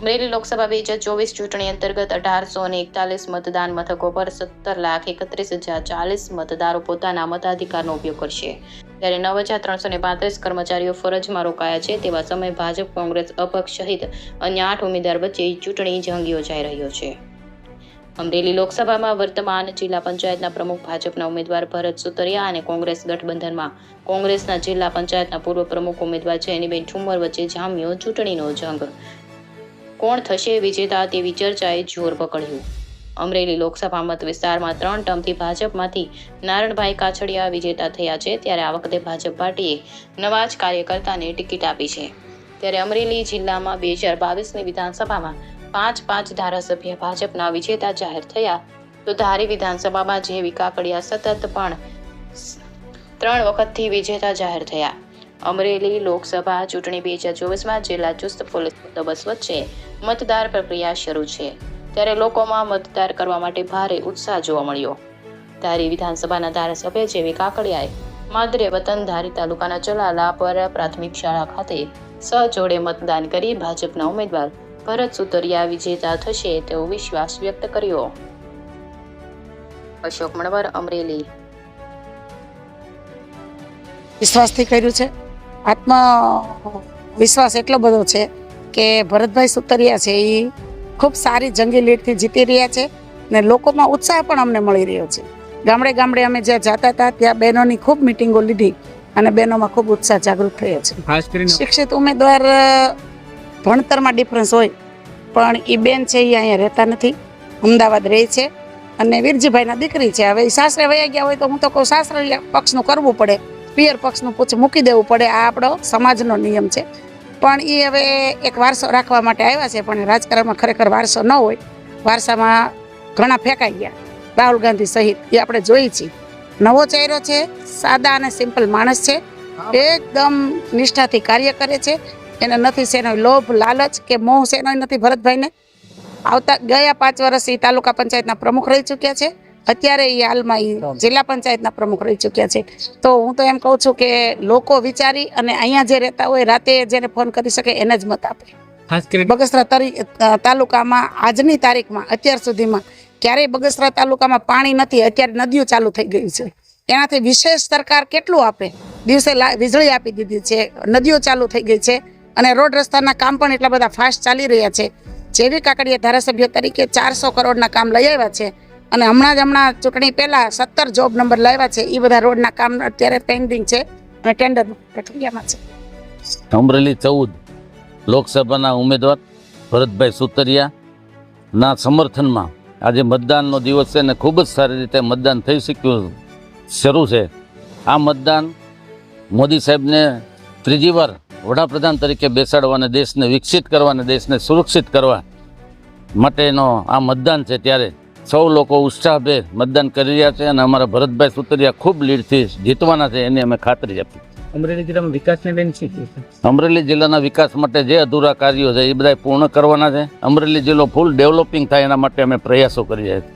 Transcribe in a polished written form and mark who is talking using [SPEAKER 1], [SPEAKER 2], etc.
[SPEAKER 1] અમરેલી લોકસભા 2024 ચૂંટણી અંતર્ગત 1841 મતદાન મથકો પર 17,31,040 મતદારો પોતાના મતાધિકારનો ઉપયોગ કરશે, ત્યારે 9,335 કર્મચારીઓ ફરજમાં રોકાયા છે. તેવા સમયે ભાજપ, કોંગ્રેસ, અપક્ષ સહિત અન્ય 8 ઉમેદવાર વચ્ચે ચૂંટણી જંગ યોજાઈ રહ્યો છે. અમરેલી લોકસભામાં વર્તમાન જિલ્લા પંચાયતના પ્રમુખ ભાજપના ઉમેદવાર ભરત સુતરિયા અને કોંગ્રેસ ગઠબંધનમાં કોંગ્રેસના જિલ્લા પંચાયતના પૂર્વ પ્રમુખ ઉમેદવાર જેનીબેન ઠુમ્મર વચ્ચે જામ્યો ચૂંટણીનો જંગ. કોણ થશે વિજેતા તેવી ચર્ચાએ જોર પકડ્યું. અમરેલી લોકસભા મત વિસ્તારમાં 3 ટર્મથી ભાજપમાંથી નારણભાઈ કાછડિયા વિજેતા થયા છે, ત્યારે આ વખતે ભાજપ પાર્ટીએ નવા જ કાર્યકર્તાને ટિકિટ આપી છે. ત્યારે અમરેલી જિલ્લામાં 2022ની વિધાનસભામાં 5 ધારાસભ્ય ભાજપના વિજેતા જાહેર થયા, તો ધારી વિધાનસભામાં જેવી કાકડિયા સતત પણ 3 વખતથી વિજેતા જાહેર થયા. અમરેલી લોકસભા ચૂંટણી 2024માં જિલ્લા ચુસ્ત પોલીસ બંદોબસ્ત વચ્ચે મતદાર પ્રક્રિયા શરૂ છે, ત્યારે લોકોમાં મતદાર કરવા માટે ભારે ઉત્સાહ જોવા મળ્યો. ધારી વિધાનસભાના ધારાસભ્ય જેવી કાકડિયાએ માદરે વતન ધારી તાલુકાના ચલાલાપર પ્રાથમિક શાળા ખાતે સહજોડે મતદાન કરી ભાજપના ઉમેદવાર ભરત સુતરિયા વિજેતા થશે તેવો વિશ્વાસ વ્યક્ત કર્યો. અશોક મણવર, અમરેલી.
[SPEAKER 2] વિશ્વાસથી કર્યું છે. આત્મવિશ્વાસ એટલો બધો છે કે ભરતભાઈ સુતરિયા છે એ ખૂબ સારી જંગી લીડથી જીતી રહ્યા છે ને લોકોમાં ઉત્સાહ પણ અમને મળી રહ્યો છે. ગામડે ગામડે અમે જ્યાં જતા હતા ત્યાં બહેનોની ખૂબ મિટિંગો લીધી અને બહેનોમાં ખૂબ ઉત્સાહ જાગૃત થયો છે. ખાસ કરીને શિક્ષિત ઉમેદવાર ભણતરમાં ડિફરન્સ હોય પણ એ બેન છે એ અહીંયા રહેતા નથી, અમદાવાદ રહે છે અને વીરજીભાઈના દીકરી છે. હવે સાસરે વયા ગયા હોય તો હું તો કહું સાસરે પક્ષનું કરવું પડે, પિયર પક્ષનું મૂકી દેવું પડે. આ આપણો સમાજનો નિયમ છે. પણ એ હવે એક વારસો રાખવા માટે આવ્યા છે, પણ રાજકારણમાં ખરેખર વારસો ન હોય. વારસામાં ઘણા ફેંકાઈ ગયા, રાહુલ ગાંધી સહિત, એ આપણે જોઈ છીએ. નવો ચહેરો છે, સાદા અને સિમ્પલ માણસ છે, એકદમ નિષ્ઠાથી કાર્ય કરે છે. એને નથી શેનો લોભ, લાલચ કે મોહ શેનો નથી ભરતભાઈને. ગયા 5 વર્ષ એ તાલુકા પંચાયતના પ્રમુખ રહી ચૂક્યા છે. અત્યારે એ હાલમાં જિલ્લા પંચાયતના પ્રમુખ રહી ચૂક્યા છે. તો હું તો એમ કહું છું કે લોકો વિચારી અને અહીંયા જે રહેતા હોય રાતે જેને ફોન કરી શકે એને જ મત આપે. ખાસ કરીને બગસરા તાલુકામાં આજની તારીખમાં અત્યાર સુધીમાં ક્યારેય બગસરા તાલુકામાં પાણી નથી. અત્યારે નદીઓ ચાલુ થઈ ગઈ છે. એનાથી વિશેષ સરકાર કેટલું આપે. દિવસે વીજળી આપી દીધી છે, નદીઓ ચાલુ થઈ ગઈ છે અને રોડ રસ્તાના કામ પણ એટલા બધા ફાસ્ટ ચાલી રહ્યા છે. જેવી કાકડિયા ધારાસભ્ય તરીકે 400 કરોડના કામ લઈ આવ્યા છે અને હમણાં ચૂંટણી પહેલા 17 જોબ નંબર લાવ્યા છે. એ બધા રોડના કામ અત્યારે પેન્ડિંગ છે અને ટેન્ડર પ્રક્રિયામાં છે.
[SPEAKER 3] અમરેલી 14 લોકસભાના ઉમેદવાર ભરતભાઈ સુતરિયાના સમર્થનમાં આજે મતદાનનો દિવસ છે અને ખૂબ જ સારી રીતે મતદાન થઈ શક્યું શરૂ છે. આ મતદાન મોદી સાહેબને 3જી વાર વડાપ્રધાન તરીકે બેસાડવા અને દેશને વિકસિત કરવા અને દેશને સુરક્ષિત કરવા માટેનો આ મતદાન છે. ત્યારે સૌ લોકો ઉત્સાહભેર મતદાન કરી રહ્યા છે અને અમારા ભરતભાઈ સુતરિયા ખૂબ લીડથી જીતવાના છે એની અમે ખાતરી આપી.
[SPEAKER 4] અમરેલી જિલ્લામાં વિકાસને લઈને શું છે?
[SPEAKER 3] અમરેલી જિલ્લાના વિકાસ માટે જે અધૂરા કાર્યો છે એ બધા પૂર્ણ કરવાના છે. અમરેલી જિલ્લો ફૂલ ડેવલપિંગ થાય એના માટે અમે પ્રયાસો કરી રહ્યા છીએ.